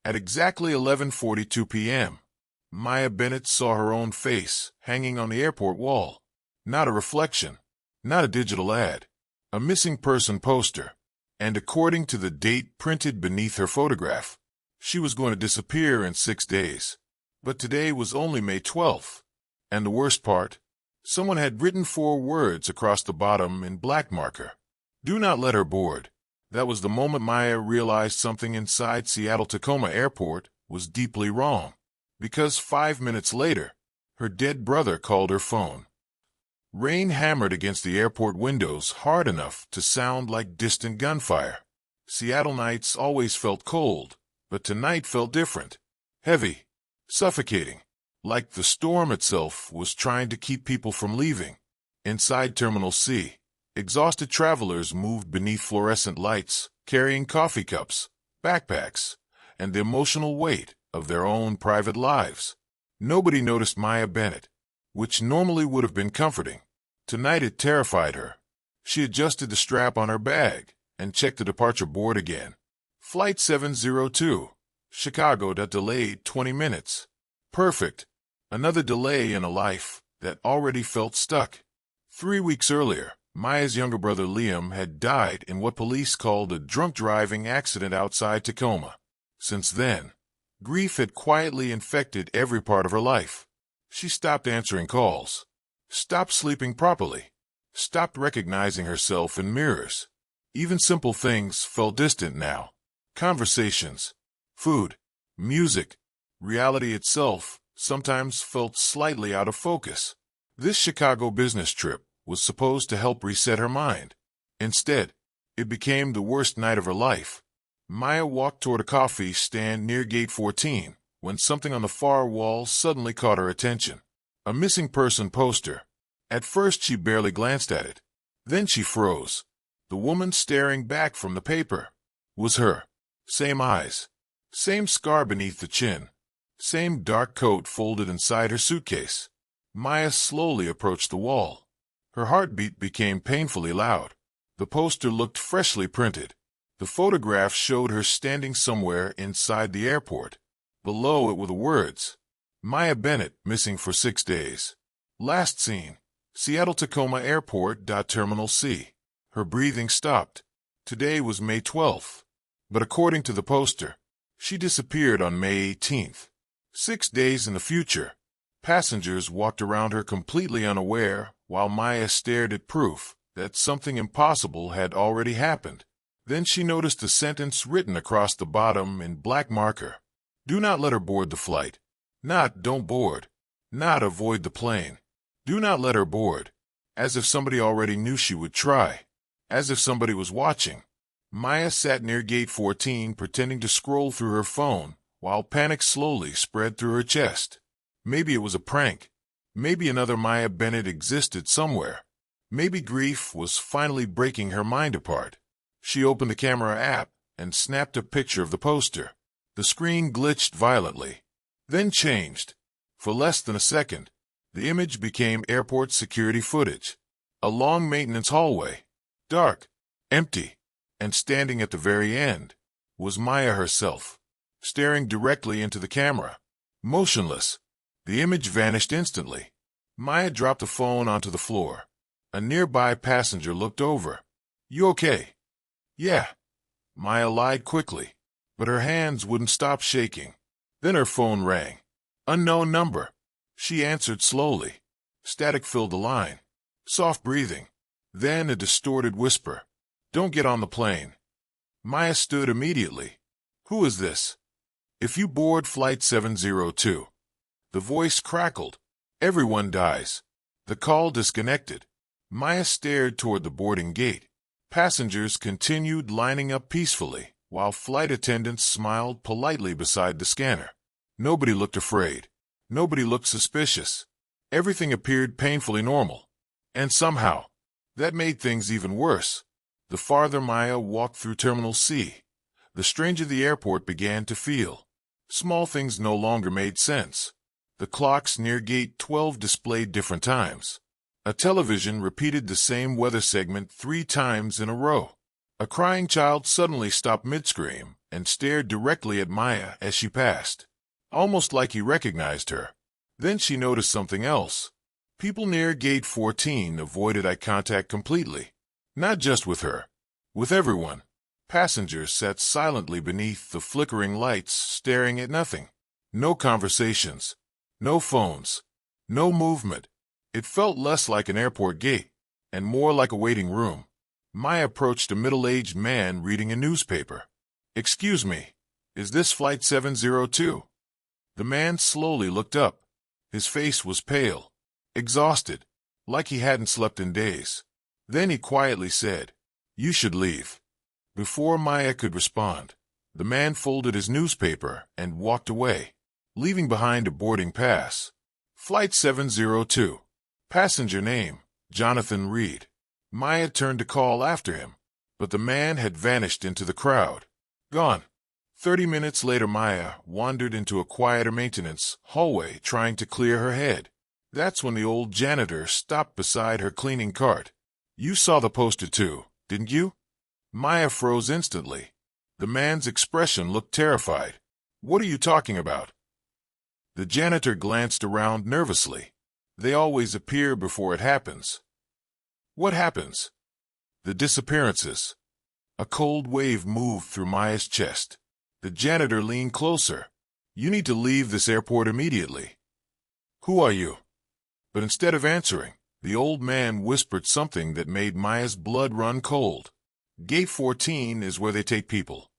At exactly 11:42 p.m., Maya Bennett saw her own face hanging on the airport wall. Not a reflection, not a digital ad, a missing person poster. And according to the date printed beneath her photograph, she was going to disappear in 6 days. But today was only May 12th. And the worst part, someone had written 4 words across the bottom in black marker. Do not let her board. That was the moment Maya realized something inside Seattle-Tacoma Airport was deeply wrong. Because 5 minutes later, her dead brother called her phone. Rain hammered against the airport windows hard enough to sound like distant gunfire. Seattle nights always felt cold, but tonight felt different. Heavy, suffocating, like the storm itself was trying to keep people from leaving. Inside Terminal C, exhausted travelers moved beneath fluorescent lights, carrying coffee cups, backpacks, and the emotional weight of their own private lives. Nobody noticed Maya Bennett, which normally would have been comforting. Tonight it terrified her. She adjusted the strap on her bag and checked the departure board again. Flight 702, Chicago, that delayed 20 minutes. Perfect. Another delay in a life that already felt stuck. 3 weeks earlier, Maya's younger brother Liam had died in what police called a drunk driving accident outside Tacoma. Since then, grief had quietly infected every part of her life. She stopped answering calls, stopped sleeping properly, stopped recognizing herself in mirrors. Even simple things felt distant now. Conversations, food, music, reality itself sometimes felt slightly out of focus. This Chicago business trip was supposed to help reset her mind. Instead, it became the worst night of her life. Maya walked toward a coffee stand near Gate 14 when something on the far wall suddenly caught her attention. A missing person poster. At first she barely glanced at it. Then she froze. The woman staring back from the paper was her. Same eyes. Same scar beneath the chin. Same dark coat folded inside her suitcase. Maya slowly approached the wall. Her heartbeat became painfully loud. The poster looked freshly printed. The photograph showed her standing somewhere inside the airport. Below it were the words, Maya Bennett, missing for 6 days. Last seen, Seattle-Tacoma Airport. Terminal C. Her breathing stopped. Today was May 12th. But according to the poster, she disappeared on May 18th. 6 days in the future. Passengers walked around her completely unaware while Maya stared at proof that something impossible had already happened. Then she noticed a sentence written across the bottom in black marker. Do not let her board the flight. Not don't board. Not avoid the plane. Do not let her board. As if somebody already knew she would try. As if somebody was watching. Maya sat near Gate 14 pretending to scroll through her phone while panic slowly spread through her chest. Maybe it was a prank. Maybe another Maya Bennett existed somewhere. Maybe grief was finally breaking her mind apart. She opened the camera app and snapped a picture of the poster. The screen glitched violently, then changed. For less than a second, the image became airport security footage. A long maintenance hallway, dark, empty, and standing at the very end was Maya herself, staring directly into the camera, motionless. The image vanished instantly. Maya dropped the phone onto the floor. A nearby passenger looked over. You okay? Yeah. Maya lied quickly, but her hands wouldn't stop shaking. Then her phone rang. Unknown number. She answered slowly. Static filled the line. Soft breathing. Then a distorted whisper. Don't get on the plane. Maya stood immediately. Who is this? If you board Flight 702. The voice crackled. Everyone dies. The call disconnected. Maya stared toward the boarding gate. Passengers continued lining up peacefully, while flight attendants smiled politely beside the scanner. Nobody looked afraid. Nobody looked suspicious. Everything appeared painfully normal. And somehow, that made things even worse. The farther Maya walked through Terminal C, the stranger the airport began to feel. Small things no longer made sense. The clocks near Gate 12 displayed different times. A television repeated the same weather segment 3 times in a row. A crying child suddenly stopped mid-scream and stared directly at Maya as she passed, almost like he recognized her. Then she noticed something else. People near Gate 14 avoided eye contact completely. Not just with her. With everyone. Passengers sat silently beneath the flickering lights, staring at nothing. No conversations. No phones. No movement. It felt less like an airport gate, and more like a waiting room. Maya approached a middle-aged man reading a newspaper. "Excuse me, is this Flight 702? The man slowly looked up. His face was pale, exhausted, like he hadn't slept in days. Then he quietly said, "You should leave." Before Maya could respond, the man folded his newspaper and walked away, leaving behind a boarding pass. Flight 702. Passenger name, Jonathan Reed. Maya turned to call after him, but the man had vanished into the crowd. Gone. 30 minutes later, Maya wandered into a quieter maintenance hallway trying to clear her head. That's when the old janitor stopped beside her cleaning cart. "You saw the poster too, didn't you?" Maya froze instantly. The man's expression looked terrified. "What are you talking about?" The janitor glanced around nervously. "They always appear before it happens." "What happens?" "The disappearances." A cold wave moved through Maya's chest. The janitor leaned closer. "You need to leave this airport immediately." "Who are you?" But instead of answering, the old man whispered something that made Maya's blood run cold. "Gate 14 is where they take people."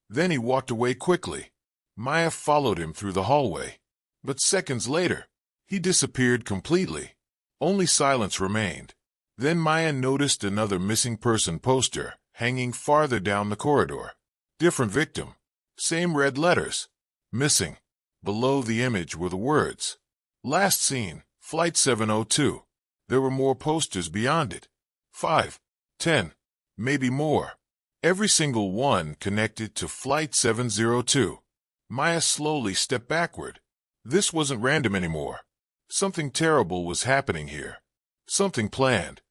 Then he walked away quickly. Maya followed him through the hallway. But seconds later, he disappeared completely. Only silence remained. Then Maya noticed another missing person poster hanging farther down the corridor. Different victim. Same red letters. Missing. Below the image were the words, "Last seen, Flight 702. There were more posters beyond it. 5, 10, maybe more. Every single one connected to Flight 702. Maya slowly stepped backward. This wasn't random anymore. Something terrible was happening here. Something planned.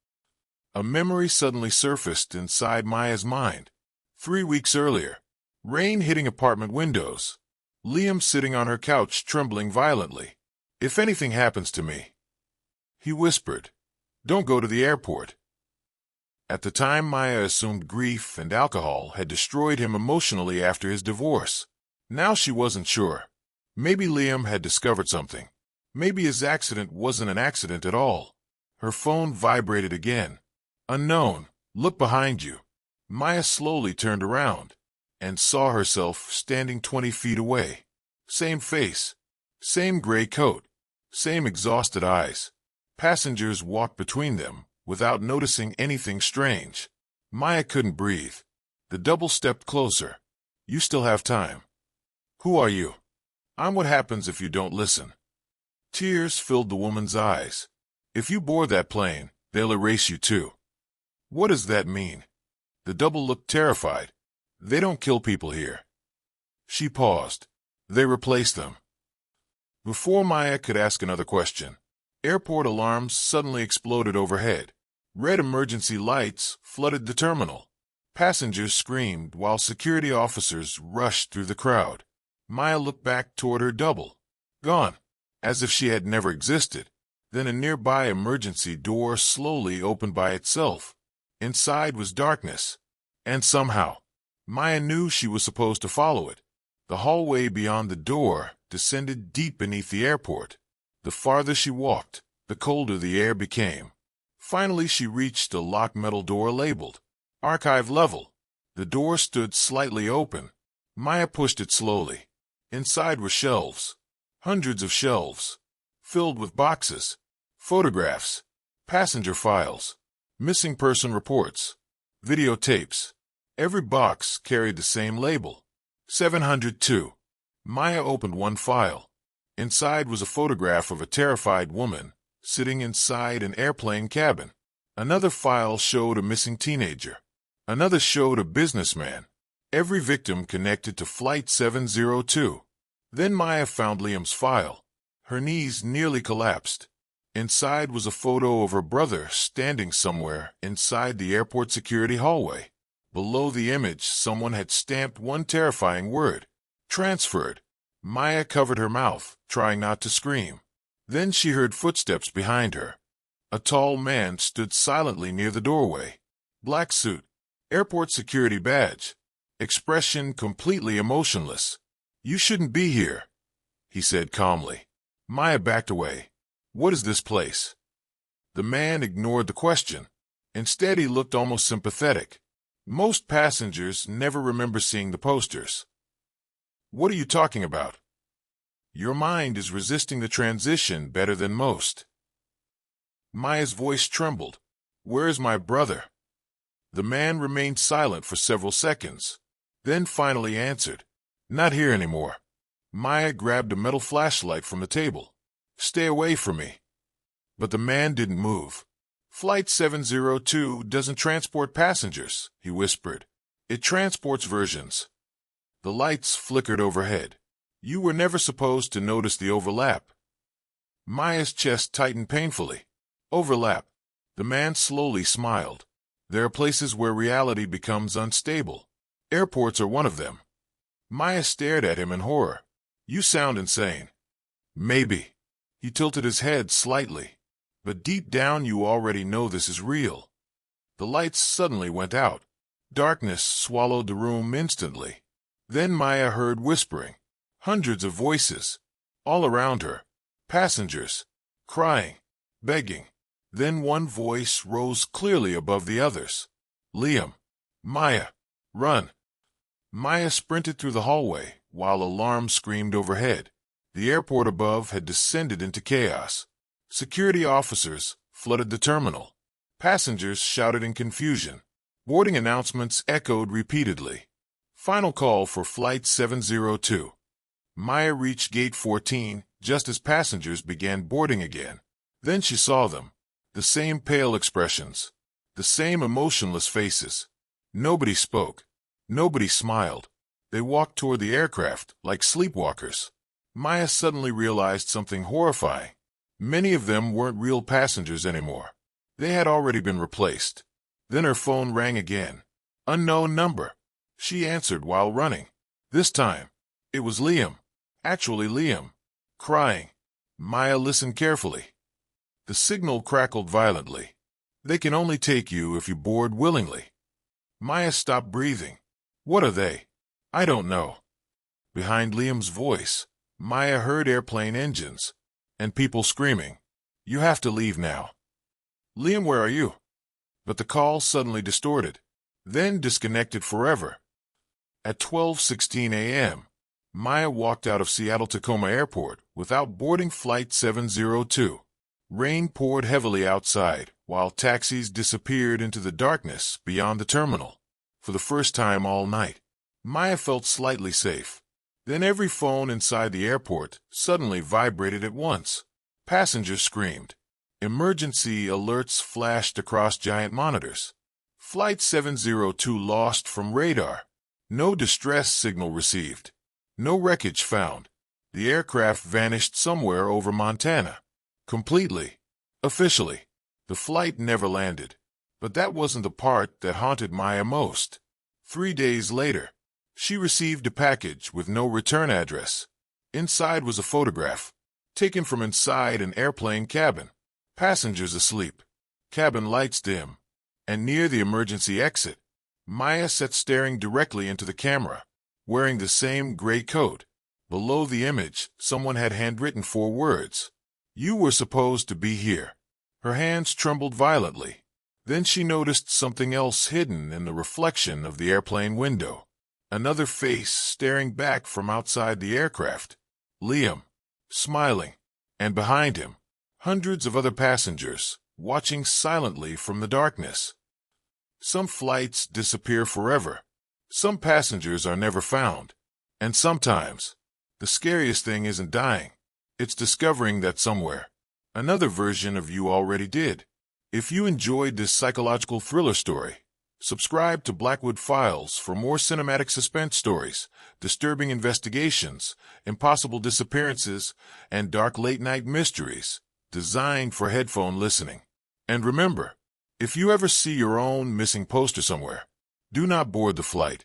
A memory suddenly surfaced inside Maya's mind. 3 weeks earlier. Rain hitting apartment windows. Liam sitting on her couch trembling violently. "If anything happens to me," he whispered, "don't go to the airport." At the time, Maya assumed grief and alcohol had destroyed him emotionally after his divorce. Now she wasn't sure. Maybe Liam had discovered something. Maybe his accident wasn't an accident at all. Her phone vibrated again. "Unknown, look behind you." Maya slowly turned around and saw herself standing 20 feet away. Same face, same gray coat, same exhausted eyes. Passengers walked between them without noticing anything strange. Maya couldn't breathe. The double stepped closer. "You still have time." "Who are you?" "I'm what happens if you don't listen." Tears filled the woman's eyes. "If you board that plane, they'll erase you too." "What does that mean?" The double looked terrified. "They don't kill people here." She paused. "They replace them." Before Maya could ask another question, airport alarms suddenly exploded overhead. Red emergency lights flooded the terminal. Passengers screamed while security officers rushed through the crowd. Maya looked back toward her double. Gone, as if she had never existed. Then a nearby emergency door slowly opened by itself. Inside was darkness. And somehow, Maya knew she was supposed to follow it. The hallway beyond the door descended deep beneath the airport. The farther she walked, the colder the air became. Finally, she reached a locked metal door labeled Archive Level. The door stood slightly open. Maya pushed it slowly. Inside were shelves. Hundreds of shelves. Filled with boxes, photographs, passenger files, missing person reports, videotapes. Every box carried the same label, 702. Maya opened one file. Inside was a photograph of a terrified woman sitting inside an airplane cabin. Another file showed a missing teenager. Another showed a businessman. Every victim connected to Flight 702. Then Maya found Liam's file. Her knees nearly collapsed. Inside was a photo of her brother standing somewhere inside the airport security hallway. Below the image, someone had stamped one terrifying word: transferred. Maya covered her mouth, trying not to scream. Then she heard footsteps behind her. A tall man stood silently near the doorway. Black suit, airport security badge, expression completely emotionless. "You shouldn't be here," he said calmly. Maya backed away. "What is this place?" The man ignored the question. Instead, he looked almost sympathetic. "Most passengers never remember seeing the posters." "What are you talking about?" "Your mind is resisting the transition better than most." Maya's voice trembled. "Where is my brother?" The man remained silent for several seconds, then finally answered, "Not here anymore." Maya grabbed a metal flashlight from the table. "Stay away from me." But the man didn't move. "Flight 702 doesn't transport passengers," he whispered. "It transports versions." The lights flickered overhead. "You were never supposed to notice the overlap." Maya's chest tightened painfully. "Overlap." The man slowly smiled. "There are places where reality becomes unstable. Airports are one of them." Maya stared at him in horror. "You sound insane." "Maybe." He tilted his head slightly. "But deep down you already know this is real." The lights suddenly went out. Darkness swallowed the room instantly. Then Maya heard whispering. Hundreds of voices. All around her. Passengers. Crying. Begging. Then one voice rose clearly above the others. "Liam." "Maya. Run." Maya sprinted through the hallway, while alarms screamed overhead. The airport above had descended into chaos. Security officers flooded the terminal. Passengers shouted in confusion. Boarding announcements echoed repeatedly. Final call for Flight 702. Maya reached Gate 14 just as passengers began boarding again. Then she saw them. The same pale expressions. The same emotionless faces. Nobody spoke. Nobody smiled. They walked toward the aircraft like sleepwalkers. Maya suddenly realized something horrifying. Many of them weren't real passengers anymore. They had already been replaced. Then her phone rang again. Unknown number. She answered while running. This time, it was Liam. Actually Liam. Crying. Maya listened carefully. The signal crackled violently. "They can only take you if you board willingly." Maya stopped breathing. "What are they?" "I don't know." Behind Liam's voice, Maya heard airplane engines and people screaming. "You have to leave now." "Liam, where are you?" But the call suddenly distorted, then disconnected forever. At 12:16 a.m., Maya walked out of Seattle-Tacoma Airport without boarding Flight 702. Rain poured heavily outside, while taxis disappeared into the darkness beyond the terminal. For the first time all night, Maya felt slightly safe. Then every phone inside the airport suddenly vibrated at once. Passengers screamed. Emergency alerts flashed across giant monitors. Flight 702 lost from radar. No distress signal received. No wreckage found. The aircraft vanished somewhere over Montana. Completely. Officially. The flight never landed. But that wasn't the part that haunted Maya most. 3 days later, she received a package with no return address. Inside was a photograph, taken from inside an airplane cabin. Passengers asleep. Cabin lights dim. And near the emergency exit, Maya sat staring directly into the camera, wearing the same gray coat. Below the image, someone had handwritten 4 words. "You were supposed to be here." Her hands trembled violently. Then she noticed something else hidden in the reflection of the airplane window. Another face staring back from outside the aircraft. Liam, smiling. And behind him, hundreds of other passengers, watching silently from the darkness. Some flights disappear forever. Some passengers are never found. And sometimes, the scariest thing isn't dying. It's discovering that somewhere, another version of you already did. If you enjoyed this psychological thriller story, subscribe to Blackwood Files for more cinematic suspense stories, disturbing investigations, impossible disappearances, and dark late-night mysteries designed for headphone listening. And remember, if you ever see your own missing poster somewhere, Do not board the flight.